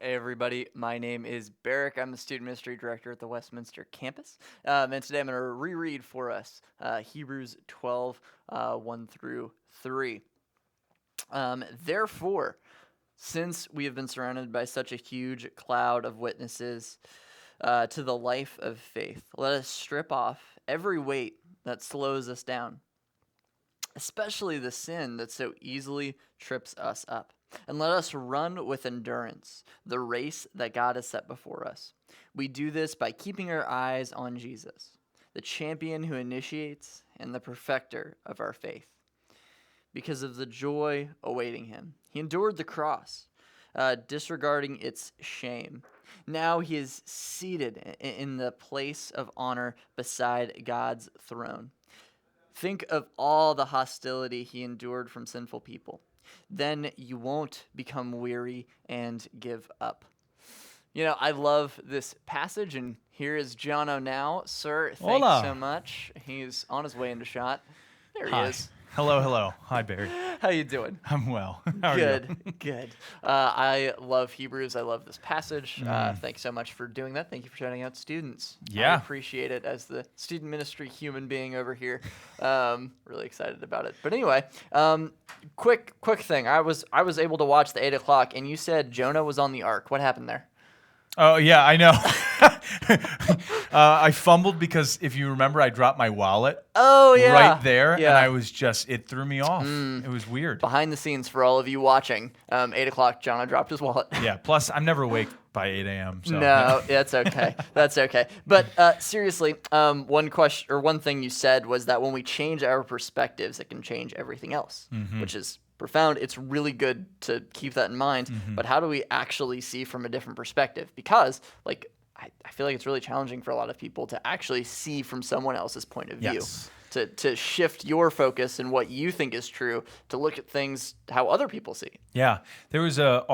Hey everybody, my name is Barrick. I'm the Student Ministry Director at the Westminster campus. And today I'm going to reread for us Hebrews 12, 1 through 3. Therefore, since we have been surrounded by such a huge cloud of witnesses to the life of faith, let us strip off every weight that slows us down, especially the sin that so easily trips us up. And let us run with endurance the race that God has set before us. We do this by keeping our eyes on Jesus, the champion who initiates and the perfecter of our faith. Because of the joy awaiting him, he endured the cross, disregarding its shame. Now he is seated in the place of honor beside God's throne. Think of all the hostility he endured from sinful people. Then you won't become weary and give up. I love this passage, and here is Jono now. Sir, thanks Hola. so much. He's on his way into shot. There he Hi. is. Hello. Hi, Barry. How you doing? I'm well. How are Good, you? good. I love Hebrews. I love this passage. Thanks so much for doing that. Thank you for shouting out students. I Yeah. appreciate it as the student ministry human being over here. Really excited about it. But anyway, quick thing. I was able to watch the 8 o'clock, and you said Jonah was on the ark. What happened there? Oh, yeah, I know. I fumbled because if you remember, I dropped my wallet Oh, yeah. right there, Yeah. and I was it threw me off. It was weird. Behind the scenes for all of you watching, 8 o'clock, Jonah dropped his wallet. Yeah, plus I'm never awake by 8 a.m. So. No, that's okay. That's okay. But seriously, one question or one thing you said was that when we change our perspectives, it can change everything else, which is profound. It's really good to keep that in mind. But how do we actually see from a different perspective? Because, I feel like it's really challenging for a lot of people to actually see from someone else's point of view. Yes. To shift your focus and what you think is true to look at things how other people see. Yeah, there was a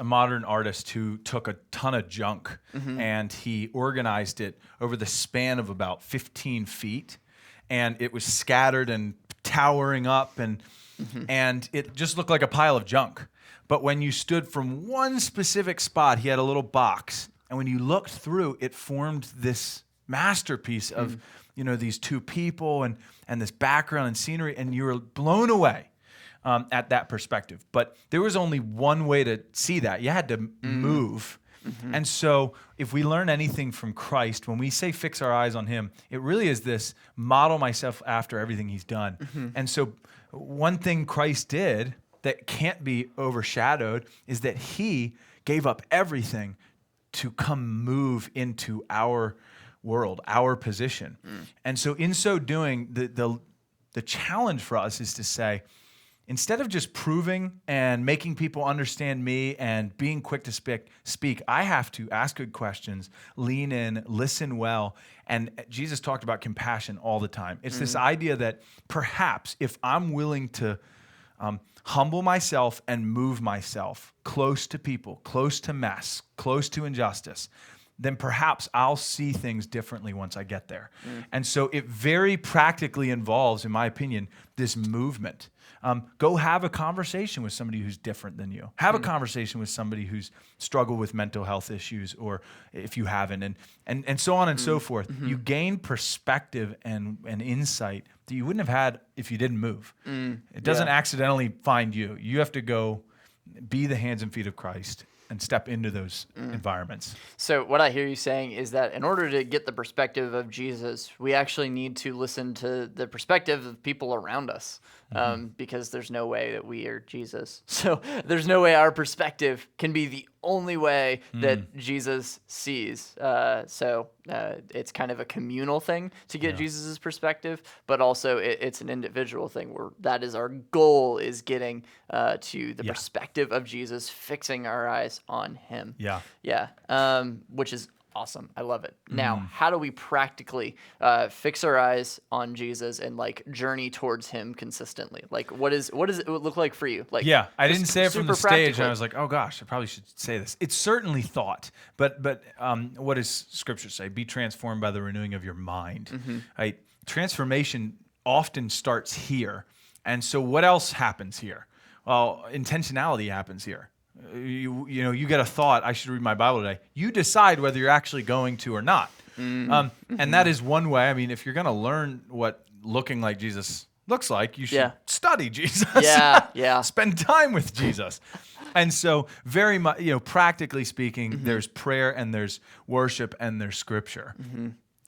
modern artist who took a ton of junk and he organized it over the span of about 15 feet, and it was scattered and towering up, and it just looked like a pile of junk. But when you stood from one specific spot, he had a little box, and when you looked through, it formed this masterpiece of these two people and this background and scenery, and you were blown away at that perspective. But there was only one way to see that. You had to move. And so if we learn anything from Christ, when we say fix our eyes on him, it really is this model myself after everything he's done. And so one thing Christ did that can't be overshadowed is that he gave up everything to come move into our world, our position. And so in so doing, the challenge for us is to say, instead of just proving and making people understand me and being quick to speak, I have to ask good questions, lean in, listen well. And Jesus talked about compassion all the time. It's this idea that perhaps if I'm willing to humble myself and move myself close to people, close to mess, close to injustice, then perhaps I'll see things differently once I get there. And so it very practically involves, in my opinion, this movement. Go have a conversation with somebody who's different than you. Have a conversation with somebody who's struggled with mental health issues, or if you haven't, and so on and so forth. You gain perspective and insight that you wouldn't have had if you didn't move. It doesn't accidentally find you. You have to go be the hands and feet of Christ and step into those environments. So what I hear you saying is that in order to get the perspective of Jesus, we actually need to listen to the perspective of people around us, because there's no way that we are Jesus. So there's no way our perspective can be the only way that Jesus sees. So it's kind of a communal thing to get Jesus's perspective, but also it's an individual thing where that is our goal, is getting to the perspective of Jesus, fixing our eyes on him. Yeah. Which is awesome. I love it. Now, how do we practically fix our eyes on Jesus and journey towards him consistently? What does it look like for you? I didn't say it from the super stage, and practically. I was like, oh gosh, I probably should say this. It's certainly thought, but what does Scripture say? Be transformed by the renewing of your mind. Right? Transformation often starts here, and so what else happens here? Well, intentionality happens here. You get a thought, I should read my Bible today. You decide whether you're actually going to or not. And that is one way. I mean, if you're going to learn what looking like Jesus looks like, you should study Jesus. Yeah. Spend time with Jesus. And so very much, practically speaking, there's prayer and there's worship and there's scripture.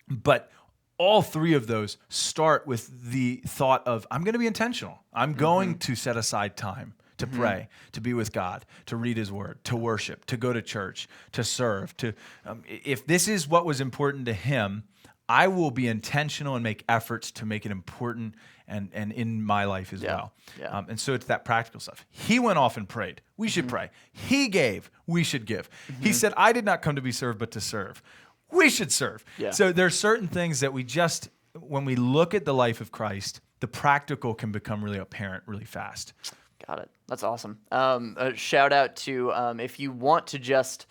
But all three of those start with the thought of, I'm going to be intentional. I'm going to set aside time to pray, to be with God, to read his word, to worship, to go to church, to serve. If this is what was important to him, I will be intentional and make efforts to make it important and in my life as well. Yeah. And so it's that practical stuff. He went off and prayed. We should pray. He gave. We should give. He said, I did not come to be served, but to serve. We should serve. Yeah. So there's certain things that when we look at the life of Christ, the practical can become really apparent really fast. Got it. That's awesome. A shout out to if you want to just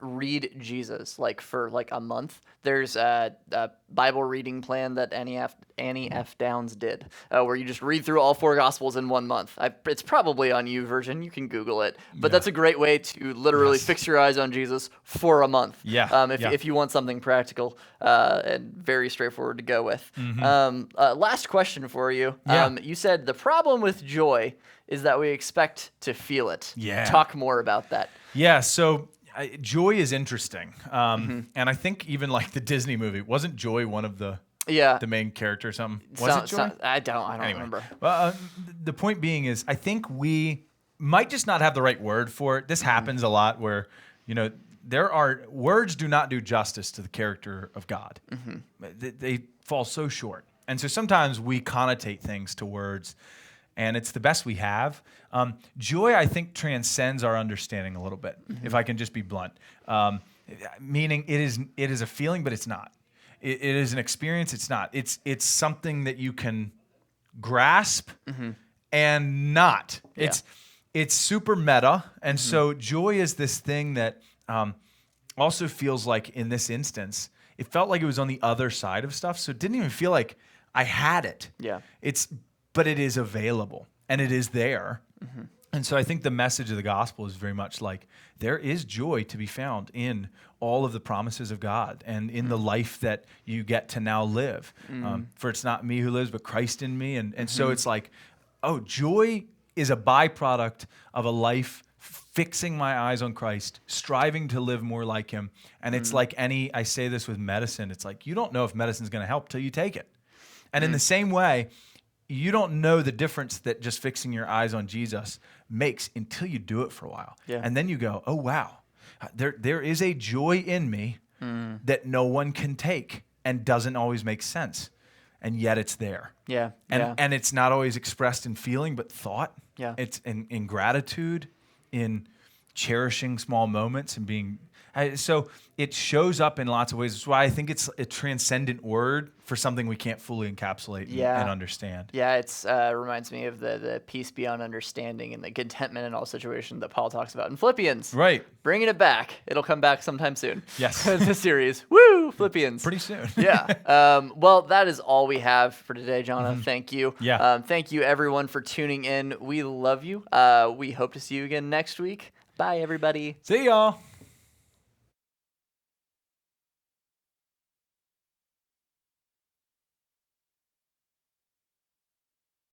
read Jesus for a month, there's a Bible reading plan that Annie F. Downs did, where you just read through all 4 Gospels in 1 month. It's probably on YouVersion. You can Google it. But that's a great way to literally fix your eyes on Jesus for a month. If you want something practical and very straightforward to go with. Last question for you. You said the problem with joy is that we expect to feel it. Talk more about that. Yeah, so joy is interesting. And I think even like the Disney movie, wasn't joy one of the main character or something? Was it joy? I don't remember. Well, the point being is I think we might just not have the right word for it. This happens a lot where, words do not do justice to the character of God. They fall so short. And so sometimes we connotate things to words, and it's the best we have. Joy, I think, transcends our understanding a little bit, if I can just be blunt. Meaning it is a feeling, but it's not. It is an experience, it's not. It's something that you can grasp and not. It's super meta, and so joy is this thing that also feels like, in this instance, it felt like it was on the other side of stuff, so it didn't even feel like I had it. But it is available, and it is there. And so I think the message of the gospel is very much like, there is joy to be found in all of the promises of God and in the life that you get to now live. For it's not me who lives, but Christ in me. And so it's like, joy is a byproduct of a life fixing my eyes on Christ, striving to live more like him. And it's like I say this with medicine, it's like, you don't know if medicine's going to help till you take it. And in the same way, you don't know the difference that just fixing your eyes on Jesus makes until you do it for a while. And then you go, oh, wow, there is a joy in me that no one can take and doesn't always make sense. And yet it's there. And it's not always expressed in feeling, but thought. It's in gratitude, in cherishing small moments and being... So it shows up in lots of ways. That's why I think it's a transcendent word for something we can't fully encapsulate and understand. It reminds me of the peace beyond understanding and the contentment in all situations that Paul talks about in Philippians. Right. Bringing it back. It'll come back sometime soon. Yes. The series. Woo! Philippians. Pretty soon. Well, that is all we have for today, Jonah. Thank you. Thank you, everyone, for tuning in. We love you. We hope to see you again next week. Bye, everybody. See y'all.